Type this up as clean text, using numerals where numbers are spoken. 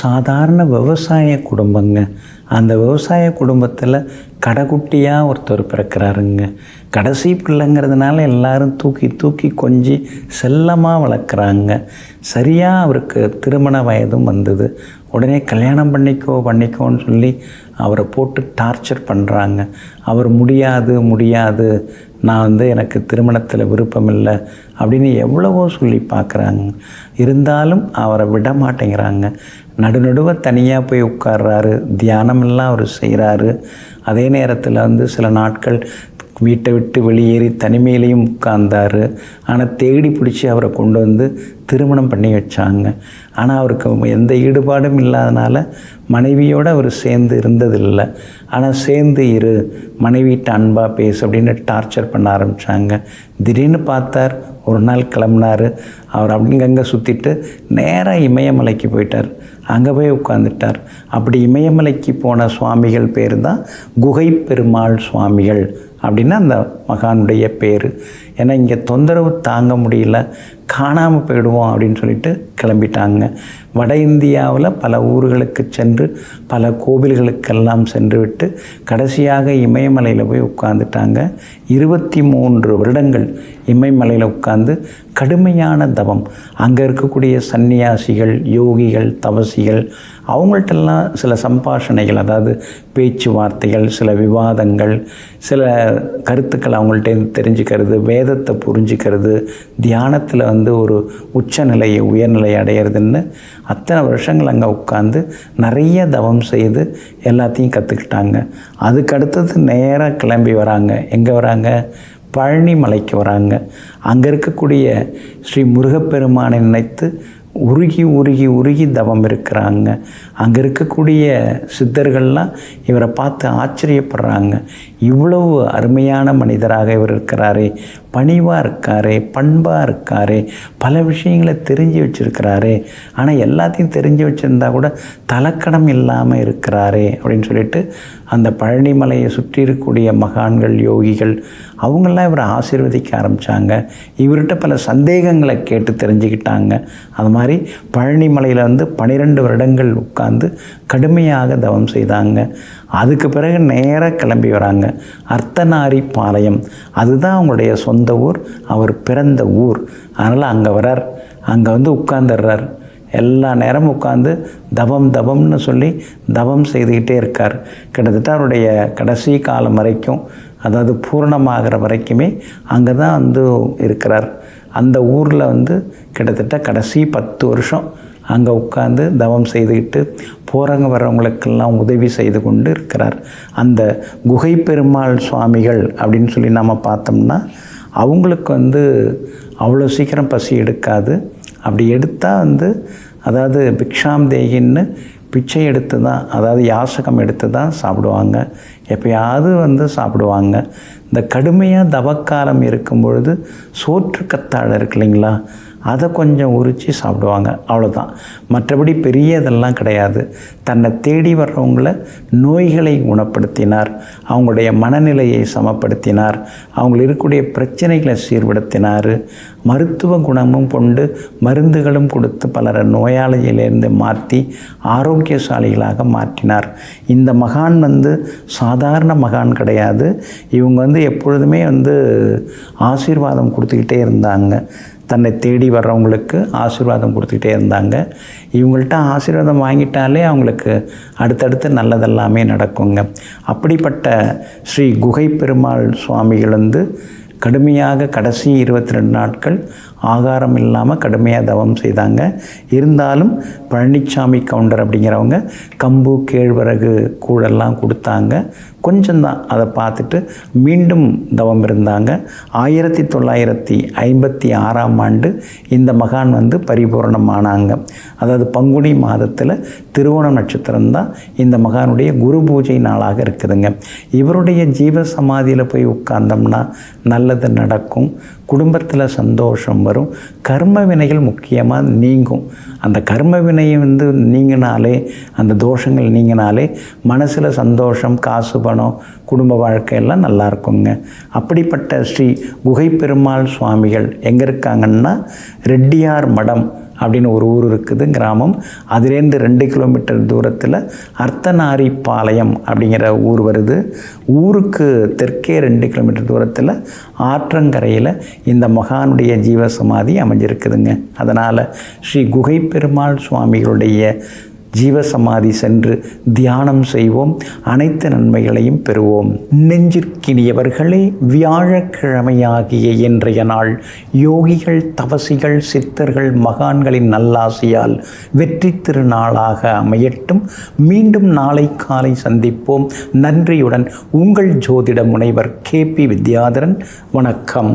சாதாரண விவசாய குடும்பங்க. அந்த விவசாய குடும்பத்தில் கடைக்குட்டியாக ஒருத்தர் பிறக்கிறாருங்க. கடைசி பிள்ளைங்கிறதுனால எல்லாரும் தூக்கி தூக்கி கொஞ்சி செல்லமாக வளர்க்குறாங்க. சரியாக அவருக்கு திருமண வயதும் வந்தது. உடனே கல்யாணம் பண்ணிக்கோன்னு சொல்லி அவரை போட்டு டார்ச்சர் பண்ணுறாங்க. அவர் முடியாது, நான் எனக்கு திருமணத்தில் விருப்பம் இல்லை அப்படின்னு எவ்வளவோ சொல்லி பார்க்குறாங்க. இருந்தாலும் அவரை விட மாட்டேங்கிறாங்க. நடுநடுவை தனியாக போய் உட்கார்றாரு. தியானமெல்லாம் அவர் செய்கிறாரு. அதே நேரத்தில் சில நாட்கள் வீட்டை விட்டு வெளியேறி தனிமையிலையும் உட்கார்ந்தார். ஆனால் தேடி பிடிச்சி அவரை கொண்டு வந்து திருமணம் பண்ணி வச்சாங்க. ஆனால் அவருக்கு எந்த ஈடுபாடும் இல்லாதனால மனைவியோடு அவர் சேர்ந்து இருந்ததில்லை. ஆனால் சேர்ந்து மனைவிட்ட அன்பாக பேசு அப்படின்னு டார்ச்சர் பண்ண ஆரம்பித்தாங்க. திடீர்னு பார்த்தார், ஒரு நாள் கிளம்புனார். அவர் அங்கங்கே சுற்றிட்டு நேராக இமயமலைக்கு போயிட்டார். அங்கே போய் உட்காந்துட்டார். அப்படி இமயமலைக்கு போன சுவாமிகள் பேர் தான் குகை பெருமாள் சுவாமிகள் அப்படின்னு அந்த மகானுடைய பேர். ஏன்னா இங்கே தொந்தரவு தாங்க முடியல, காணாமல் போயிடுவோம் அப்படின்னு சொல்லிட்டு கிளம்பிட்டாங்க. வட இந்தியாவில் பல ஊர்களுக்கு சென்று பல கோவில்களுக்கெல்லாம் சென்று விட்டு கடைசியாக இமயமலையில் போய் உட்காந்துட்டாங்க. 23 வருடங்கள் இமயமலையில் உட்கார்ந்து கடுமையான தவம். அங்கே இருக்கக்கூடிய சன்னியாசிகள், யோகிகள், தவசிகள் அவங்கள்ட்டெல்லாம் சில சம்பாஷணைகள், அதாவது பேச்சுவார்த்தைகள், சில விவாதங்கள், சில கருத்துக்கள் அவங்கள்ட்ட தெரிஞ்சுக்கிறது, வேதத்தை புரிஞ்சுக்கிறது, தியானத்தில் ஒரு உச்சநிலையை உயர்நிலையை அடையிறதுன்னு அத்தனை வருஷங்கள் அங்கே உட்காந்து நிறைய தவம் செய்து எல்லாத்தையும் கற்றுக்கிட்டாங்க. அதுக்கு அடுத்தது நேராக கிளம்பி வராங்க. எங்கே வராங்க? பழனி மலைக்கு வராங்க. அங்கே இருக்கக்கூடிய ஸ்ரீ முருகப்பெருமானை நினைத்து உருகி உருகி உருகி தவம் இருக்கிறாங்க. அங்கே இருக்கக்கூடிய சித்தர்கள்லாம் இவரை பார்த்து ஆச்சரியப்படுறாங்க. இவ்வளவு அருமையான மனிதராக இவர் இருக்கிறாரே, பணிவாக இருக்காரே, பண்பாக இருக்காரே, பல விஷயங்களை தெரிஞ்சு வச்சுருக்கிறாரே, ஆனால் எல்லாத்தையும் தெரிஞ்சு வச்சுருந்தா கூட தலக்கணம் இல்லாமல் இருக்கிறாரே அப்படின்னு சொல்லிட்டு அந்த பழனி மலையை சுற்றி இருக்கக்கூடிய மகான்கள், யோகிகள் அவங்களாம் இவரை ஆசீர்வதிக்க ஆரம்பித்தாங்க. இவர்கிட்ட பல சந்தேகங்களை கேட்டு தெரிஞ்சுக்கிட்டாங்க. அது மாதிரி பழனி மலையில் 12 வருடங்கள் உட்கார்ந்து கடுமையாக தவம் செய்தாங்க. அதுக்கு பிறகு நேராக கிளம்பி வராங்க. அர்த்தநாரி பாளையம், அதுதான் அவங்களுடைய சொந்த ஊர், அவர் பிறந்த ஊர். அதனால் அங்கே வரார். அங்கே உட்கார்ந்துடுறார். எல்லா நேரமும் உட்காந்து தவம்னு சொல்லி தவம் செய்துக்கிட்டே இருக்கார். கிட்டத்தட்ட அவருடைய கடைசி காலம் வரைக்கும், அதாவது பூரணமாகிற வரைக்குமே அங்கே தான் இருக்கிறார். அந்த ஊரில் கிட்டத்தட்ட கடைசி 10 வருஷம் அங்கே உட்காந்து தவம் செய்துக்கிட்டு போகிறவங்க வர்றவங்களுக்கெல்லாம் உதவி செய்து கொண்டு இருக்கிறார். அந்த குகை பெருமாள் சுவாமிகள் அப்படின்னு சொல்லி நாம் பார்த்தோம்னா அவங்களுக்கு அவ்வளோ சீக்கிரம் பசி எடுக்காது. அப்படி எடுத்தால் அதாவது பிக்ஷாம் தேகின்னு பிச்சை எடுத்து தான், அதாவது யாசகம் எடுத்து தான் சாப்பிடுவாங்க. எப்பயாவது சாப்பிடுவாங்க. இந்த கடுமையாக தவக்காலம் இருக்கும் பொழுது சோற்று கத்தாழை இருக்கு இல்லைங்களா, அதை கொஞ்சம் உரித்து சாப்பிடுவாங்க, அவ்வளோதான். மற்றபடி பெரிய இதெல்லாம் கிடையாது. தன்னை தேடி வர்றவங்கள நோய்களை குணப்படுத்தினார், அவங்களுடைய மனநிலையை சமப்படுத்தினார், அவங்களுக்கு இருக்கக்கூடிய பிரச்சனைகளை சீர்படுத்தினார். மருத்துவ குணமும் கொண்டு மருந்துகளும் கொடுத்து பலரை நோயாளியிலேருந்து மாற்றி ஆரோக்கியசாலிகளாக மாற்றினார். இந்த மகான் சாதாரண மகான் கிடையாது. இவங்க எப்பொழுதுமே ஆசீர்வாதம் கொடுத்துக்கிட்டே இருந்தாங்க. தன்னை தேடி வர்றவங்களுக்கு ஆசீர்வாதம் கொடுத்துக்கிட்டே இருந்தாங்க. இவங்கள்ட்ட ஆசீர்வாதம் வாங்கிட்டாலே அவங்களுக்கு அடுத்தடுத்து நல்லதெல்லாமே நடக்குங்க. அப்படிப்பட்ட ஸ்ரீ குகை பெருமாள் சுவாமிகள் கடுமையாக கடைசி 22 நாட்கள் ஆகாரம் இல்லாமல் கடுமையாக தவம் செய்தாங்க. இருந்தாலும் பழனிசாமி கவுண்டர் அப்படிங்கிறவங்க கம்பு, கேழ்வரகு கூழெல்லாம் கொடுத்தாங்க. கொஞ்சம்தான், அதை பார்த்துட்டு மீண்டும் தவம் இருந்தாங்க. 1956ஆம் ஆண்டு இந்த மகான் பரிபூரணமானாங்க. அதாவது பங்குனி மாதத்தில் திருவோண நட்சத்திரம்தான் இந்த மகானுடைய குரு பூஜை நாளாக இருக்குதுங்க. இவருடைய ஜீவ சமாதியில் போய் உட்கார்ந்தோம்னா நல்லது நடக்கும், குடும்பத்தில் சந்தோஷம் வரும், கர்ம வினைகள் முக்கியமாக நீங்கும். அந்த கர்ம வினையை நீங்கினாலே, அந்த தோஷங்கள் நீங்கினாலே மனசில் சந்தோஷம், காசு, பணம், குடும்ப வாழ்க்கையெல்லாம் நல்லா இருக்குங்க. அப்படிப்பட்ட ஸ்ரீ குகை பெருமாள் சுவாமிகள் எங்கே இருக்காங்கன்னா ரெட்டியார் மடம் அப்படின்னு ஒரு ஊர் இருக்குது, கிராமம். அதுலேருந்து 2 கிலோமீட்டர் தூரத்தில் அர்த்தநாரிப்பாளையம் அப்படிங்கிற ஊர் வருது. ஊருக்கு தெற்கே 2 கிலோமீட்டர் தூரத்தில் ஆற்றங்கரையில் இந்த மகானுடைய ஜீவசமாதி அமைஞ்சிருக்குதுங்க. அதனால் ஸ்ரீ குகை பெருமாள் சுவாமிகளுடைய ஜீவசமாதி சென்று தியானம் செய்வோம், அனைத்து நன்மைகளையும் பெறுவோம். நெஞ்சிற்கினியவர்களே, வியாழக்கிழமையாகிய இன்றைய நாள் யோகிகள், தவசிகள், சித்தர்கள், மகான்களின் நல்லாசியால் வெற்றி திருநாளாக அமையட்டும். மீண்டும் நாளை காலை சந்திப்போம். நன்றியுடன் உங்கள் ஜோதிட முனைவர் KP வித்யாதரன். வணக்கம்.